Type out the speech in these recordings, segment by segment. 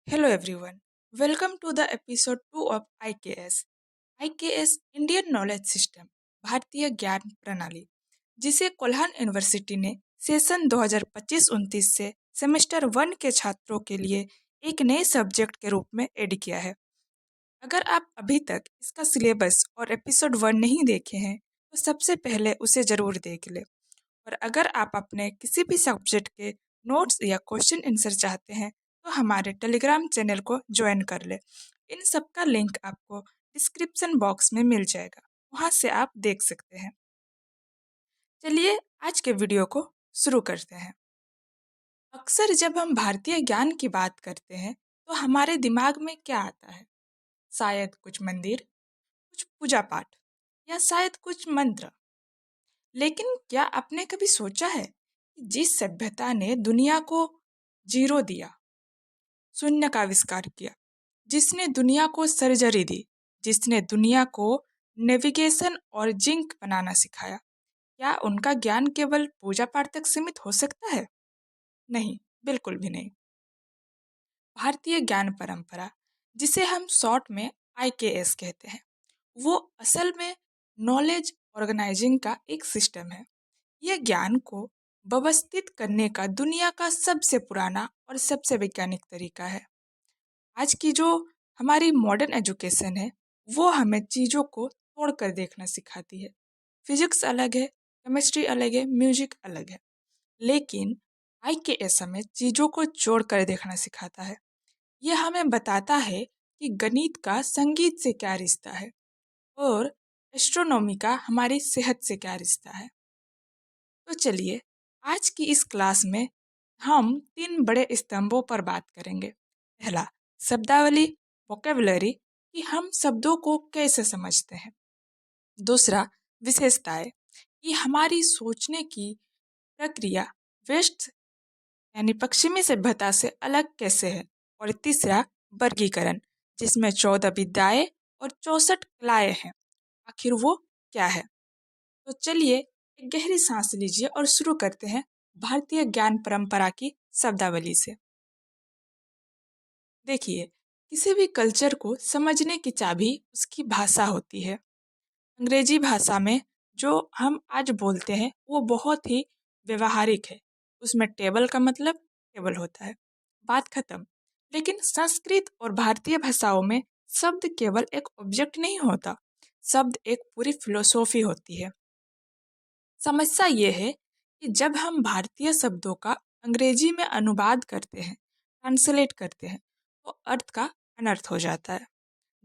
Hello everyone. Welcome to the episode 2 of IKS. IKS Indian knowledge system भारतीय ज्ञान प्रणाली जिसे कोल्हान यूनिवर्सिटी ने सेशन 2025-29 से सेमेस्टर 1 के छात्रों के लिए एक नए सब्जेक्ट के रूप में ऐड किया है। अगर आप अभी तक इसका सिलेबस और एपिसोड 1 नहीं देखे हैं तो सबसे पहले उसे ज़रूर देख लें। और अगर आप अपने किसी भी सब्जेक्ट के नोट्स या क्वेश्चन आंसर चाहते हैं तो हमारे टेलीग्राम चैनल को ज्वाइन कर ले। इन सब का लिंक आपको डिस्क्रिप्शन बॉक्स में मिल जाएगा, वहाँ से आप देख सकते हैं। चलिए आज के वीडियो को शुरू करते हैं। अक्सर जब हम भारतीय ज्ञान की बात करते हैं तो हमारे दिमाग में क्या आता है? शायद कुछ मंदिर, कुछ पूजा पाठ या शायद कुछ मंत्र। लेकिन क्या आपने कभी सोचा है कि जिस सभ्यता ने दुनिया को जीरो दिया, शून्य का आविष्कार किया, जिसने दुनिया को सर्जरी दी, जिसने दुनिया को नेविगेशन और जिंक बनाना सिखाया, क्या उनका ज्ञान केवल पूजा पाठ तक सीमित हो सकता है? नहीं, बिल्कुल भी नहीं। भारतीय ज्ञान परंपरा, जिसे हम शॉर्ट में IKS कहते हैं, वो असल में नॉलेज ऑर्गेनाइजिंग का एक सिस्टम है। यह ज्ञान को व्यवस्थित करने का दुनिया का सबसे पुराना और सबसे वैज्ञानिक तरीका है। आज की जो हमारी मॉडर्न एजुकेशन है वो हमें चीज़ों को तोड़कर देखना सिखाती है। फिजिक्स अलग है, केमिस्ट्री अलग है, म्यूजिक अलग है, लेकिन IKS हमें चीज़ों को जोड़कर देखना सिखाता है। यह हमें बताता है कि गणित का संगीत से क्या रिश्ता है और एस्ट्रोनॉमी का हमारी सेहत से क्या रिश्ता है। तो चलिए आज की इस क्लास में हम 3 बड़े स्तंभों पर बात करेंगे। पहला, शब्दावली वोकेबुलरी कि हम शब्दों को कैसे समझते हैं। दूसरा, विशेषताएं कि हमारी सोचने की प्रक्रिया वेस्ट यानी पश्चिमी सभ्यता से अलग कैसे है। और तीसरा, वर्गीकरण जिसमें 14 विद्याएं और 64 कलाएं हैं, आखिर वो क्या है। तो चलिए एक गहरी सांस लीजिए और शुरू करते हैं भारतीय ज्ञान परंपरा की शब्दावली से। देखिए, किसी भी कल्चर को समझने की चाबी उसकी भाषा होती है। अंग्रेजी भाषा में जो हम आज बोलते हैं वो बहुत ही व्यवहारिक है। उसमें टेबल का मतलब टेबल होता है, बात खत्म। लेकिन संस्कृत और भारतीय भाषाओं में शब्द केवल एक ऑब्जेक्ट नहीं होता, शब्द एक पूरी फिलोसॉफी होती है। समस्या ये है कि जब हम भारतीय शब्दों का अंग्रेजी में अनुवाद करते हैं, ट्रांसलेट करते हैं, तो अर्थ का अनर्थ हो जाता है।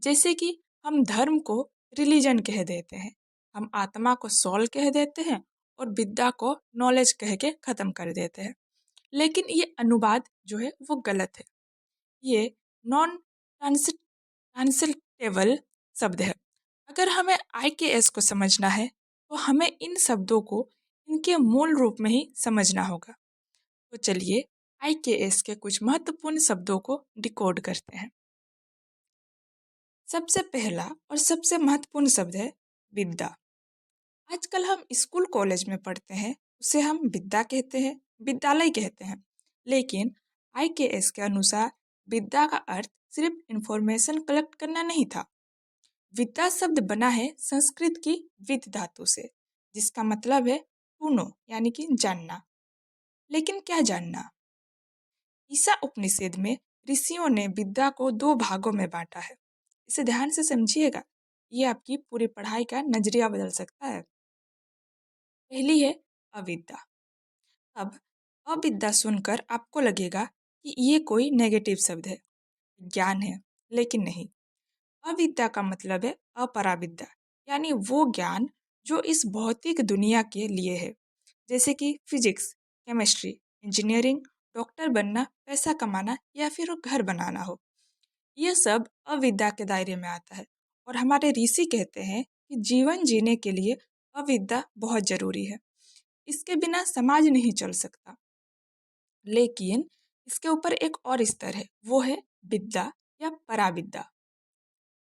जैसे कि हम धर्म को रिलीजन कह देते हैं, हम आत्मा को सोल कह देते हैं और विद्या को नॉलेज कह के ख़त्म कर देते हैं। लेकिन ये अनुवाद जो है वो गलत है। ये नॉन ट्रांसलेटेबल शब्द है। अगर हमें IKS को समझना है तो हमें इन शब्दों को इनके मूल रूप में ही समझना होगा। तो चलिए IKS के कुछ महत्वपूर्ण शब्दों को डिकोड करते हैं। सबसे पहला और सबसे महत्वपूर्ण शब्द है विद्या। आजकल हम स्कूल कॉलेज में पढ़ते हैं, उसे हम विद्या कहते हैं, विद्यालय कहते हैं। लेकिन IKS के अनुसार विद्या का अर्थ सिर्फ इंफॉर्मेशन कलेक्ट करना नहीं था। विद्या शब्द बना है संस्कृत की विद धातु से, जिसका मतलब है टू नो यानी कि जानना। लेकिन क्या जानना? ईशा उपनिषद में ऋषियों ने विद्या को 2 भागों में बांटा है। इसे ध्यान से समझिएगा, ये आपकी पूरी पढ़ाई का नजरिया बदल सकता है। पहली है अविद्या। अब अविद्या सुनकर आपको लगेगा कि ये कोई नेगेटिव शब्द है, ज्ञान है, लेकिन नहीं। अविद्या का मतलब है अपराविद्या, यानी वो ज्ञान जो इस भौतिक दुनिया के लिए है, जैसे कि फिजिक्स, केमिस्ट्री, इंजीनियरिंग, डॉक्टर बनना, पैसा कमाना या फिर घर बनाना हो। यह सब अविद्या के दायरे में आता है। और हमारे ऋषि कहते हैं कि जीवन जीने के लिए अविद्या बहुत जरूरी है, इसके बिना समाज नहीं चल सकता। लेकिन इसके ऊपर एक और स्तर है, वो है विद्या या पराविद्या।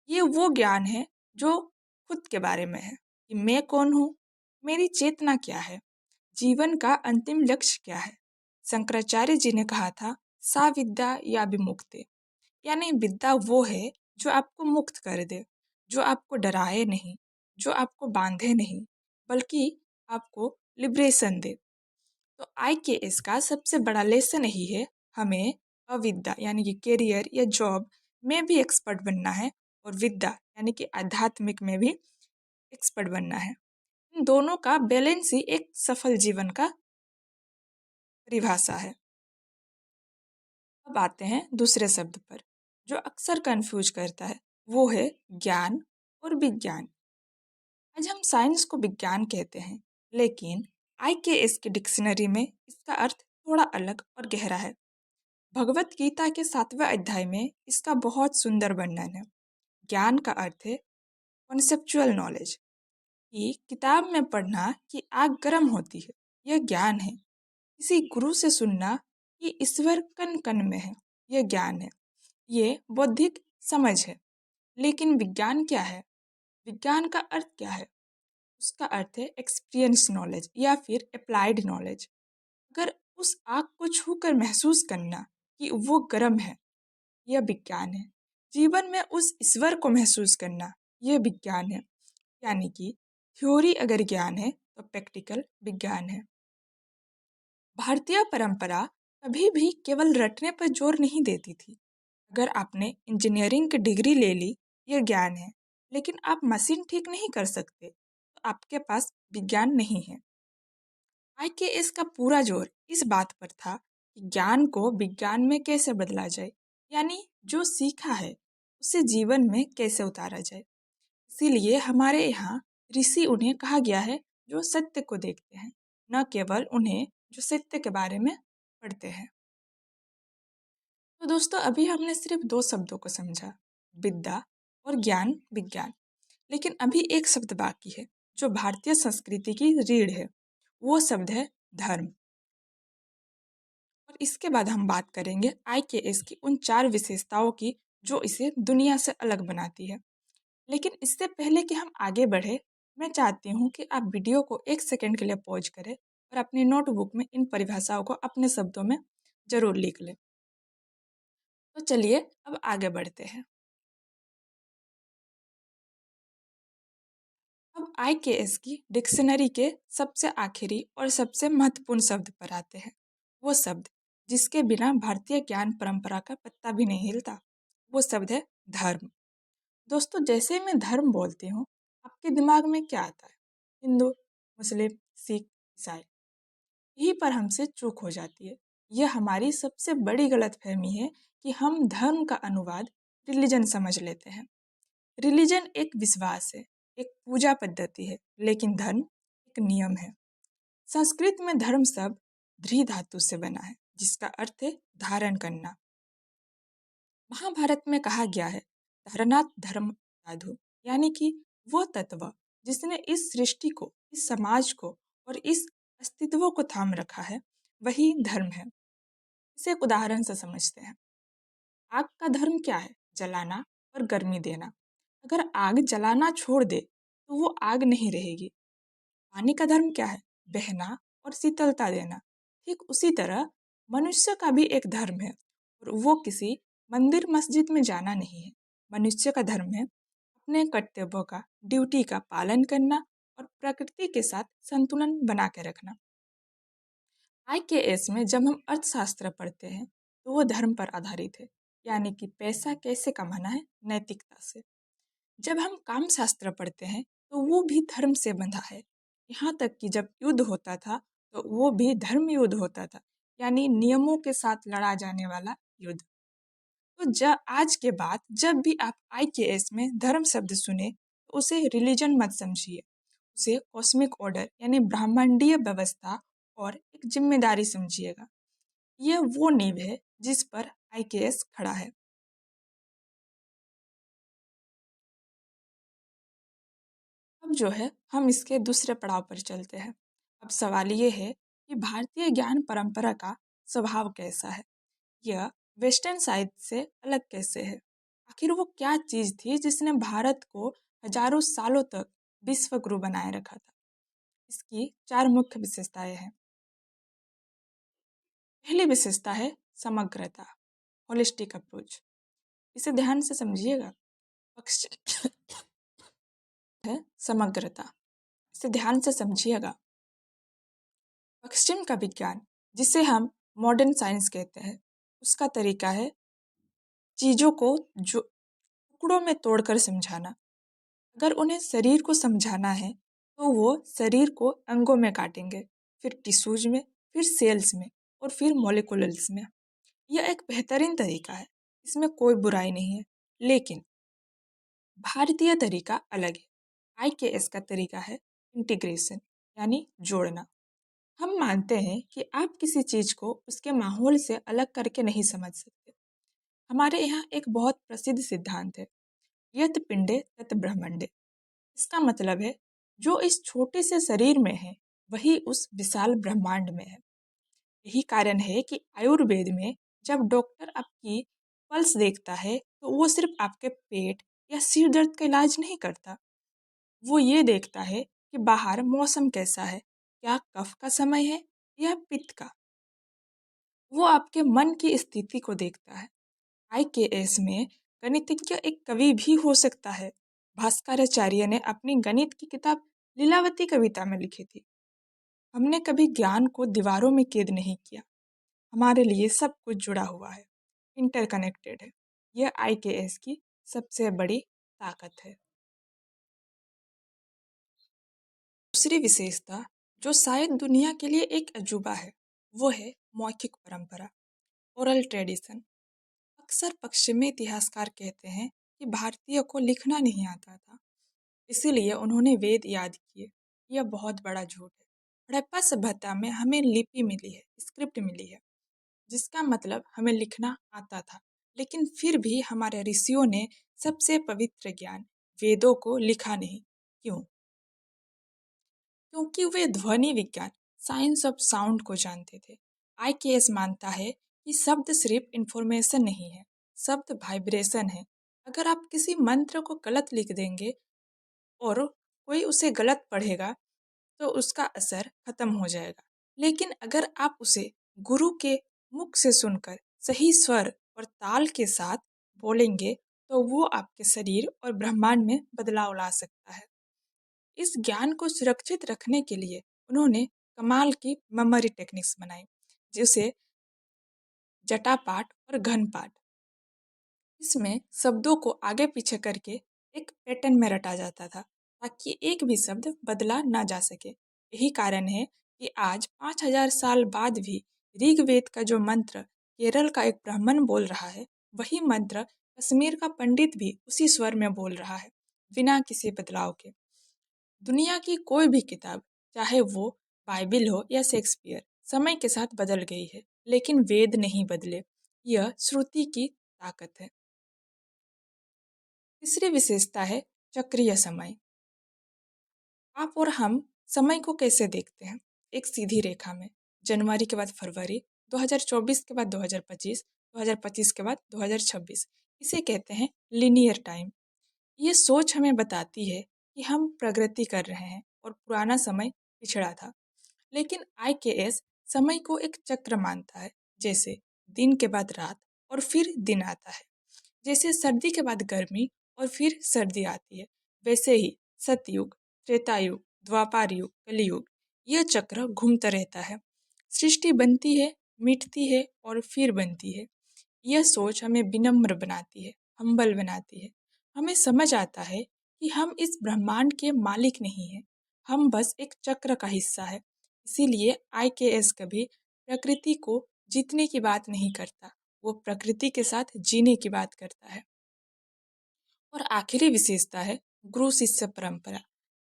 ये वो ज्ञान है जो खुद के बारे में है कि मैं कौन हूँ, मेरी चेतना क्या है, जीवन का अंतिम लक्ष्य क्या है। शंकराचार्य जी ने कहा था सा विद्या या विमुक्ति, यानी विद्या वो है जो आपको मुक्त कर दे, जो आपको डराए नहीं, जो आपको बांधे नहीं, बल्कि आपको लिबरेशन दे। तो आईकेएस का सबसे बड़ा लेसन यही है, हमें अविद्या यानी कि करियर या जॉब में भी एक्सपर्ट बनना है, और विद्या यानी कि आध्यात्मिक में भी एक्सपर्ट बनना है। इन दोनों का बैलेंस ही एक सफल जीवन का परिभाषा है। अब आते हैं दूसरे शब्द पर, जो अक्सर कंफ्यूज करता है, वो है ज्ञान और विज्ञान। आज हम साइंस को विज्ञान कहते हैं, लेकिन आईकेएस की डिक्शनरी में इसका अर्थ थोड़ा अलग और गहरा है। भगवत गीता के 7वें अध्याय में इसका बहुत सुंदर वर्णन है। ज्ञान का अर्थ है कॉन्सेप्चुअल नॉलेज, कि किताब में पढ़ना कि आग गर्म होती है, यह ज्ञान है। किसी गुरु से सुनना कि ईश्वर कण कण में है, यह ज्ञान है। ये बौद्धिक समझ है। लेकिन विज्ञान क्या है? विज्ञान का अर्थ क्या है? उसका अर्थ है एक्सपीरियंस नॉलेज या फिर अप्लाइड नॉलेज। अगर उस आग को छूकर महसूस करना कि वो गर्म है, यह विज्ञान है। जीवन में उस ईश्वर को महसूस करना, यह विज्ञान है। यानी कि थ्योरी अगर ज्ञान है तो प्रैक्टिकल विज्ञान है। भारतीय परंपरा कभी भी केवल रटने पर जोर नहीं देती थी। अगर आपने इंजीनियरिंग की डिग्री ले ली, यह ज्ञान है, लेकिन आप मशीन ठीक नहीं कर सकते, तो आपके पास विज्ञान नहीं है। आईकेएस का पूरा जोर इस बात पर था कि ज्ञान को विज्ञान में कैसे बदला जाए, यानी जो सीखा है उसे जीवन में कैसे उतारा जाए। इसीलिए हमारे यहाँ ऋषि उन्हें कहा गया है जो सत्य को देखते हैं, न केवल उन्हें जो सत्य के बारे में पढ़ते हैं। तो दोस्तों, अभी हमने सिर्फ दो शब्दों को समझा, विद्या और ज्ञान विज्ञान। लेकिन अभी एक शब्द बाकी है जो भारतीय संस्कृति की रीढ़ है, वो शब्द है धर्म। और इसके बाद हम बात करेंगे आईकेएस की उन 4 विशेषताओं की जो इसे दुनिया से अलग बनाती है। लेकिन इससे पहले कि हम आगे बढ़े, मैं चाहती हूँ कि आप वीडियो को 1 सेकंड के लिए पॉज करें और अपनी नोटबुक में इन परिभाषाओं को अपने शब्दों में जरूर लिख लें। तो चलिए अब आगे बढ़ते हैं। अब आईकेएस की डिक्शनरी के सबसे आखिरी और सबसे महत्वपूर्ण शब्द पर आते हैं। वो शब्द जिसके बिना भारतीय ज्ञान परंपरा का पत्ता भी नहीं हिलता, वो शब्द है धर्म। दोस्तों, जैसे मैं धर्म बोलती हूँ, आपके दिमाग में क्या आता है? हिंदू, मुस्लिम, सिख, ईसाई। यहीं पर हमसे चूक हो जाती है। यह हमारी सबसे बड़ी गलतफहमी है कि हम धर्म का अनुवाद रिलीजन समझ लेते हैं। रिलीजन एक विश्वास है, एक पूजा पद्धति है, लेकिन धर्म एक नियम है। संस्कृत में धर्म शब्द ध्री धातु से बना है, जिसका अर्थ है धारण करना। महाभारत में कहा गया है, धारणात धर्म साधु, यानी कि वो तत्व जिसने इस सृष्टि को, इस समाज को और इस अस्तित्व को थाम रखा है, वही धर्म है। इसे एक उदाहरण से समझते हैं। आग का धर्म क्या है? जलाना और गर्मी देना। अगर आग जलाना छोड़ दे तो वो आग नहीं रहेगी। पानी का धर्म क्या है? बहना और शीतलता देना। ठीक उसी तरह मनुष्य का भी एक धर्म है, और वो किसी मंदिर मस्जिद में जाना नहीं है। मनुष्य का धर्म है अपने कर्तव्यों का, ड्यूटी का पालन करना और प्रकृति के साथ संतुलन बना के रखना। आईकेएस में जब हम अर्थशास्त्र पढ़ते हैं तो वो धर्म पर आधारित है, यानी कि पैसा कैसे कमाना है, नैतिकता से। जब हम काम शास्त्र पढ़ते हैं तो वो भी धर्म से बंधा है। यहाँ तक कि जब युद्ध होता था तो वो भी धर्म युद्ध होता था, यानी नियमों के साथ लड़ा जाने वाला युद्ध। तो जब आज के बाद जब भी आप आईकेएस में धर्म शब्द सुने तो उसे रिलीजन मत समझिए, उसे कॉस्मिक ऑर्डर यानी ब्रह्मांडीय व्यवस्था और एक जिम्मेदारी समझिएगा। यह वो नींव है जिस पर आईकेएस खड़ा है। अब जो है हम इसके दूसरे पड़ाव पर चलते हैं। अब सवाल ये है कि भारतीय ज्ञान परंपरा का स्वभाव कैसा है? यह वेस्टर्न साहित्य से अलग कैसे है? आखिर वो क्या चीज थी जिसने भारत को हजारों सालों तक विश्व गुरु बनाए रखा था? इसकी 4 मुख्य विशेषताएं हैं। पहली विशेषता है समग्रता, होलिस्टिक अप्रोच। इसे ध्यान से समझिएगा। पश्चिम है समग्रता। इसे ध्यान से समझिएगा। पश्चिम का विज्ञान, जिसे हम मॉडर्न साइंस कहते हैं, उसका तरीका है चीजों को जो टुकड़ों में तोड़कर समझाना। अगर उन्हें शरीर को समझाना है तो वो शरीर को अंगों में काटेंगे, फिर टिश्यूज में, फिर सेल्स में और फिर मॉलिक्यूल्स में। यह एक बेहतरीन तरीका है, इसमें कोई बुराई नहीं है। लेकिन भारतीय तरीका अलग है। आईकेएस का तरीका है इंटीग्रेशन, यानी जोड़ना। हम मानते हैं कि आप किसी चीज को उसके माहौल से अलग करके नहीं समझ सकते। हमारे यहाँ एक बहुत प्रसिद्ध सिद्धांत है, यत पिंडे तत ब्रह्मंडे। इसका मतलब है जो इस छोटे से शरीर में है वही उस विशाल ब्रह्मांड में है। यही कारण है कि आयुर्वेद में जब डॉक्टर आपकी पल्स देखता है तो वो सिर्फ आपके पेट या सिर दर्द का इलाज नहीं करता। वो ये देखता है कि बाहर मौसम कैसा है, क्या कफ का समय है या पित्त का। वो आपके मन की स्थिति को देखता है। आईकेएस में गणितज्ञ एक कवि भी हो सकता है। भास्कराचार्य ने अपनी गणित की किताब लीलावती कविता में लिखी थी। हमने कभी ज्ञान को दीवारों में कैद नहीं किया। हमारे लिए सब कुछ जुड़ा हुआ है, इंटरकनेक्टेड है। यह आईकेएस की सबसे बड़ी ताकत है। दूसरी विशेषता जो शायद दुनिया के लिए एक अजूबा है, वो है मौखिक परंपरा, ओरल ट्रेडिशन। अक्सर पश्चिमी इतिहासकार कहते हैं कि भारतीय को लिखना नहीं आता था, इसीलिए उन्होंने वेद याद किए। यह बहुत बड़ा झूठ है। हड़प्पा सभ्यता में हमें लिपि मिली है, स्क्रिप्ट मिली है, जिसका मतलब हमें लिखना आता था। लेकिन फिर भी हमारे ऋषियों ने सबसे पवित्र ज्ञान वेदों को लिखा नहीं। क्यों? क्योंकि वे ध्वनि विज्ञान, साइंस ऑफ साउंड को जानते थे। आईकेएस मानता है कि शब्द सिर्फ इंफॉर्मेशन नहीं है, शब्द वाइब्रेशन है। अगर आप किसी मंत्र को गलत लिख देंगे और कोई उसे गलत पढ़ेगा तो उसका असर खत्म हो जाएगा। लेकिन अगर आप उसे गुरु के मुख से सुनकर सही स्वर और ताल के साथ बोलेंगे तो वो आपके शरीर और ब्रह्मांड में बदलाव ला सकता है। इस ज्ञान को सुरक्षित रखने के लिए उन्होंने कमाल की मेमोरी टेक्निक्स बनाई, जिसे जटापाठ और घनपाठ। इसमें शब्दों को आगे पीछे करके एक पैटर्न में रटा जाता था ताकि एक भी शब्द बदला ना जा सके। यही कारण है कि आज 5000 साल बाद भी ऋग्वेद का जो मंत्र केरल का एक ब्राह्मण बोल रहा है, वही मंत्र कश्मीर का पंडित भी उसी स्वर में बोल रहा है, बिना किसी बदलाव के। दुनिया की कोई भी किताब, चाहे वो बाइबिल हो या शेक्सपियर, समय के साथ बदल गई है, लेकिन वेद नहीं बदले। यह श्रुति की ताकत है। तीसरी विशेषता है चक्रीय समय। आप और हम समय को कैसे देखते हैं? एक सीधी रेखा में। जनवरी के बाद फरवरी, 2024 के बाद 2025, 2025 के बाद 2026। इसे कहते हैं लीनियर टाइम। ये सोच हमें बताती है कि हम प्रगति कर रहे हैं और पुराना समय पिछड़ा था। लेकिन आईकेएस समय को एक चक्र मानता है, जैसे दिन के बाद रात और फिर दिन आता है। जैसे सर्दी के बाद गर्मी और फिर सर्दी आती है, वैसे ही सतयुग, त्रेता युग, द्वापर युग, कलयुग, यह चक्र घूमता रहता है। सृष्टि बनती है, मिटती है और फिर बनती है। यह सोच हमें विनम्र बनाती है, हम्बल बनाती है। हमें समझ आता है कि हम इस ब्रह्मांड के मालिक नहीं हैं, हम बस एक चक्र का हिस्सा है। इसीलिए आईकेएस कभी प्रकृति को जीतने की बात नहीं करता, वो प्रकृति के साथ जीने की बात करता है। और आखिरी विशेषता है गुरु शिष्य परंपरा।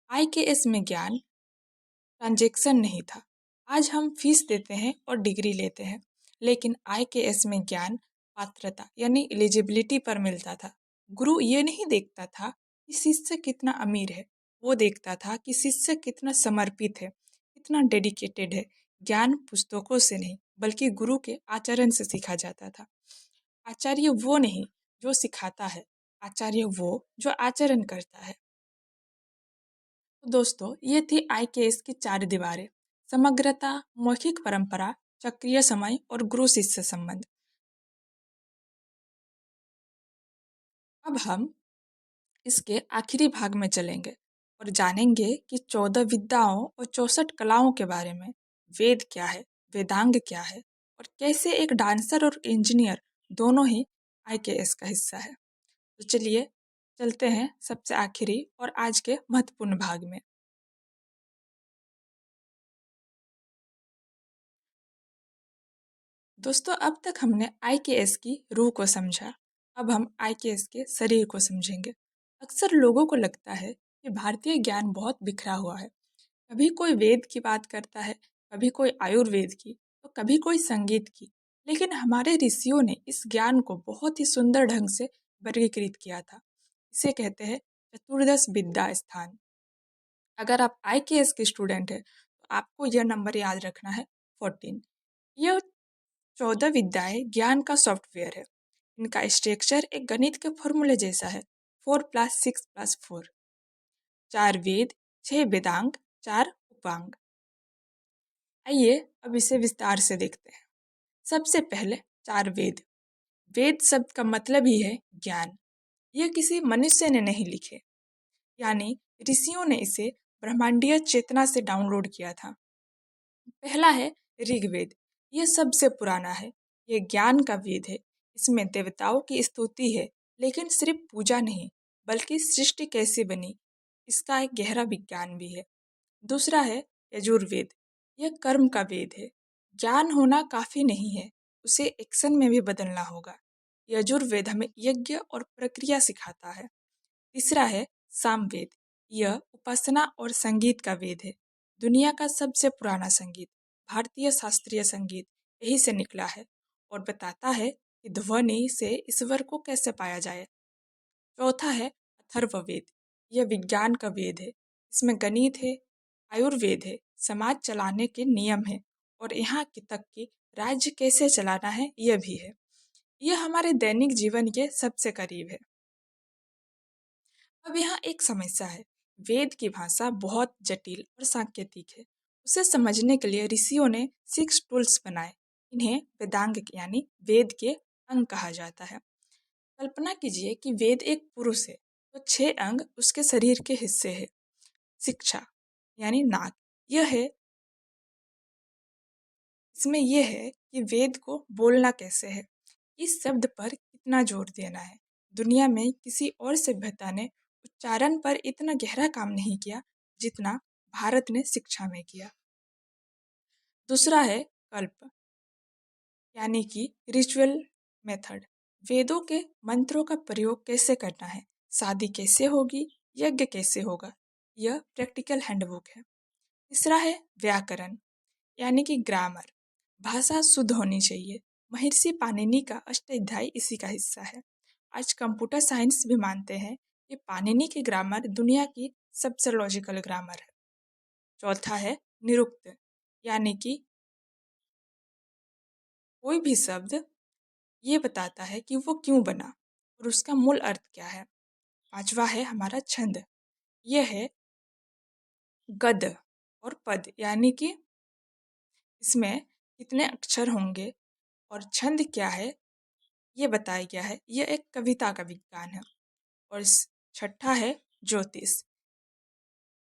आईकेएस में ज्ञान ट्रांजैक्शन नहीं था। आज हम फीस देते हैं और डिग्री लेते हैं, लेकिन आईकेएस में ज्ञान पात्रता यानी एलिजिबिलिटी पर मिलता था। गुरु ये नहीं देखता था कि शिष्य कितना अमीर है, वो देखता था कि शिष्य कितना समर्पित है, कितना डेडिकेटेड है। ज्ञान पुस्तकों से नहीं बल्कि गुरु के आचरण से सीखा जाता था। आचार्य वो नहीं जो सिखाता है, आचार्य वो जो आचरण करता है। तो दोस्तों, ये थी आईकेएस की चार दीवारें: समग्रता, मौखिक परंपरा, चक्रीय समय और गुरु शिष्य संबंध। अब हम इसके आखिरी भाग में चलेंगे और जानेंगे कि 14 विद्याओं और 64 कलाओं के बारे में। वेद क्या है, वेदांग क्या है और कैसे एक डांसर और इंजीनियर दोनों ही आईकेएस का हिस्सा है। तो चलिए चलते हैं सबसे आखिरी और आज के महत्वपूर्ण भाग में। दोस्तों, अब तक हमने आईकेएस की रूह को समझा। अब हम आईकेएस के शरीर को समझेंगे। अक्सर लोगों को लगता है कि भारतीय ज्ञान बहुत बिखरा हुआ है। कभी कोई वेद की बात करता है, कभी कोई आयुर्वेद की, तो कभी कोई संगीत की। लेकिन हमारे ऋषियों ने इस ज्ञान को बहुत ही सुंदर ढंग से वर्गीकृत किया था। इसे कहते हैं चतुर्दश विद्या स्थान। अगर आप आईकेएस के स्टूडेंट हैं तो आपको यह नंबर याद रखना है, 14। यह 14 विद्याएं ज्ञान का सॉफ्टवेयर है। इनका स्ट्रक्चर एक गणित के फॉर्मूले जैसा है, 4+6+4। 4 वेद, 6 वेदांग, 4 उपांग। आइए अब इसे विस्तार से देखते हैं। सबसे पहले 4 वेद। वेद शब्द का मतलब ही है ज्ञान। यह किसी मनुष्य ने नहीं लिखे, यानी ऋषियों ने इसे ब्रह्मांडीय चेतना से डाउनलोड किया था। पहला है ऋग्वेद। यह सबसे पुराना है। यह ज्ञान का वेद है। इसमें देवताओं की स्तुति है, लेकिन सिर्फ पूजा नहीं, बल्कि सृष्टि कैसे बनी इसका एक गहरा विज्ञान भी है। दूसरा है यजुर्वेद। यह कर्म का वेद है। ज्ञान होना काफी नहीं है, उसे एक्शन में भी बदलना होगा। यजुर्वेद हमें यज्ञ और प्रक्रिया सिखाता है। तीसरा है सामवेद। यह उपासना और संगीत का वेद है। दुनिया का सबसे पुराना संगीत, भारतीय शास्त्रीय संगीत, यही से निकला है और बताता है कि ध्वनि से ईश्वर को कैसे पाया जाए। चौथा है अथर्ववेद। यह विज्ञान का वेद है। इसमें गणित है, आयुर्वेद है, समाज चलाने के नियम है और यहाँ की तक कि राज्य कैसे चलाना है यह भी है। यह हमारे दैनिक जीवन के सबसे करीब है। अब यहाँ एक समस्या है। वेद की भाषा बहुत जटिल और सांकेतिक है। उसे समझने के लिए ऋषियों ने 6 टूल्स बनाए। इन्हें वेदांग यानी वेद के अंग कहा जाता है। कल्पना कीजिए कि वेद एक पुरुष है तो 6 अंग उसके शरीर के हिस्से हैं। शिक्षा यानी नाक, यह है। इसमें यह है कि वेद को बोलना कैसे है, इस शब्द पर कितना जोर देना है। दुनिया में किसी और सभ्यता ने उच्चारण पर इतना गहरा काम नहीं किया जितना भारत ने शिक्षा में किया। दूसरा है कल्प यानी कि रिचुअल मेथड। वेदों के मंत्रों का प्रयोग कैसे करना है, शादी कैसे होगी, यज्ञ कैसे होगा, यह प्रैक्टिकल हैंडबुक है। तीसरा है व्याकरण यानी कि ग्रामर। भाषा शुद्ध होनी चाहिए। महर्षि पाणिनि का अष्टाध्यायी इसी का हिस्सा है। आज कंप्यूटर साइंस भी मानते हैं कि पाणिनि की ग्रामर दुनिया की सबसे लॉजिकल ग्रामर है। चौथा है निरुक्त यानी कि कोई भी शब्द ये बताता है कि वो क्यों बना और उसका मूल अर्थ क्या है। पांचवा है हमारा छंद। यह है गद और पद यानी कि इसमें कितने अक्षर होंगे और छंद क्या है ये बताया गया है। यह एक कविता का विज्ञान है। और छठा है ज्योतिष।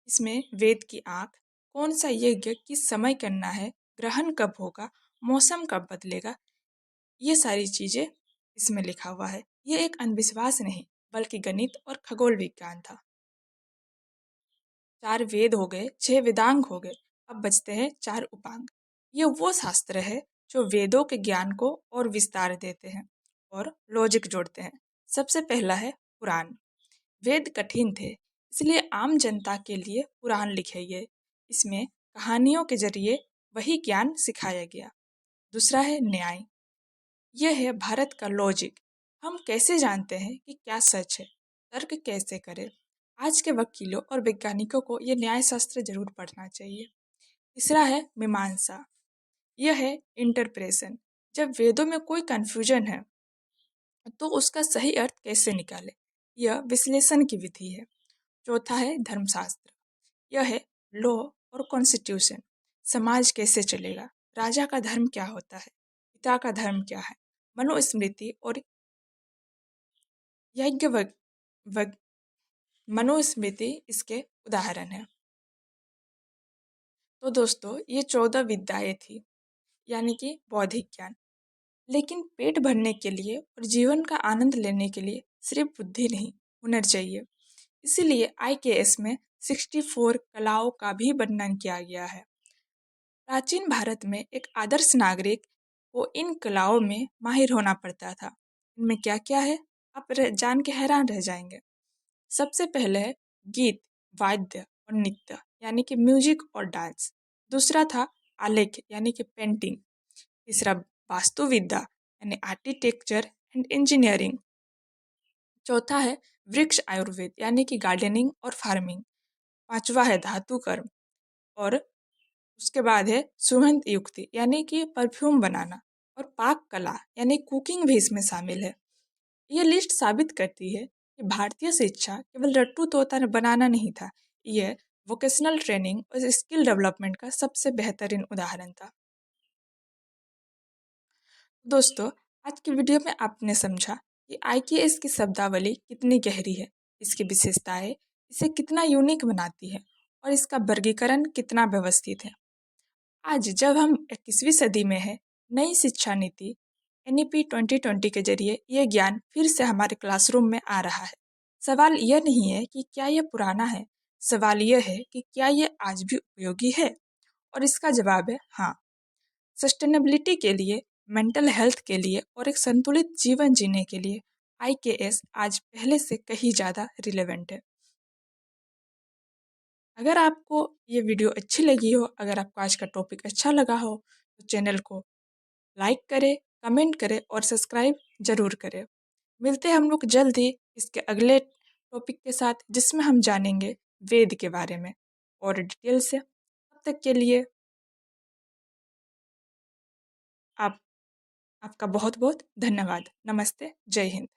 इसमें वेद की आँख, कौन सा यज्ञ किस समय करना है, ग्रहण कब होगा, मौसम कब बदलेगा, ये सारी चीज़ें इसमें लिखा हुआ है। ये एक अंधविश्वास नहीं बल्कि गणित और खगोल विज्ञान था। 4 वेद हो गए, 6 वेदांग हो गए, अब बचते हैं 4 उपांग। ये वो शास्त्र है जो वेदों के ज्ञान को और विस्तार देते हैं और लॉजिक जोड़ते हैं। सबसे पहला है पुराण। वेद कठिन थे, इसलिए आम जनता के लिए पुराण लिखे गए। इसमें कहानियों के जरिए वही ज्ञान सिखाया गया। दूसरा है न्याय। यह है भारत का लॉजिक। हम कैसे जानते हैं कि क्या सच है, तर्क कैसे करें। आज के वकीलों और वैज्ञानिकों को यह न्याय शास्त्र जरूर पढ़ना चाहिए। तीसरा है मीमांसा। यह है इंटरप्रेशन। जब वेदों में कोई कंफ्यूजन है तो उसका सही अर्थ कैसे निकाले, यह विश्लेषण की विधि है। चौथा है धर्मशास्त्र। यह है लॉ और कॉन्स्टिट्यूशन। समाज कैसे चलेगा, राजा का धर्म क्या होता है, पिता का धर्म क्या है, मनुस्मृति और याज्ञवल्क्य, मनुस्मृति इसके उदाहरण है। तो दोस्तों, ये 14 विद्याएं थी, यानी कि बौद्धिक ज्ञान। लेकिन पेट भरने के लिए और जीवन का आनंद लेने के लिए सिर्फ बुद्धि नहीं, हुनर चाहिए। इसीलिए IKS में 64 कलाओं का भी वर्णन किया गया है। प्राचीन भारत में एक आदर्श नागरिक को इन कलाओं में माहिर होना पड़ता था। इनमें क्या क्या है, आप जान के हैरान रह जाएंगे। सबसे पहले है गीत, वाद्य और नृत्य, यानी कि म्यूजिक और डांस। दूसरा था आलेख, यानी कि पेंटिंग। तीसरा वास्तुविद्या, यानी आर्किटेक्चर एंड इंजीनियरिंग। चौथा है वृक्ष आयुर्वेद, यानी कि गार्डनिंग और फार्मिंग। पांचवा है धातु कर्म, और उसके बाद है सुगंध युक्ति, यानी कि परफ्यूम बनाना। और पाक कला, यानी कुकिंग भी इसमें शामिल है। ये लिस्ट साबित करती है कि भारतीय शिक्षा केवल रट्टू तोता बनाना नहीं था, यह वोकेशनल ट्रेनिंग और स्किल डेवलपमेंट का सबसे बेहतरीन उदाहरण था। दोस्तों, आज की वीडियो में आपने समझा कि IKS की शब्दावली कितनी गहरी है, इसकी विशेषताएं इसे कितना यूनिक बनाती है और इसका वर्गीकरण कितना व्यवस्थित है। आज जब हम 21वीं सदी में है, नई शिक्षा नीति NEP 2020 के जरिए यह ज्ञान फिर से हमारे क्लासरूम में आ रहा है। सवाल यह नहीं है कि क्या यह पुराना है, सवाल यह है कि क्या यह आज भी उपयोगी है, और इसका जवाब है हाँ। सस्टेनेबिलिटी के लिए, मेंटल हेल्थ के लिए और एक संतुलित जीवन जीने के लिए IKS आज पहले से कहीं ज़्यादा रिलेवेंट है। अगर आपको ये वीडियो अच्छी लगी हो, अगर आपको आज का टॉपिक अच्छा लगा हो, तो चैनल को लाइक करें, कमेंट करें और सब्सक्राइब ज़रूर करें। मिलते हैं हम लोग जल्द ही इसके अगले टॉपिक के साथ, जिसमें हम जानेंगे वेद के बारे में और डिटेल से। तब तक के लिए आप आपका बहुत बहुत धन्यवाद। नमस्ते, जय हिंद।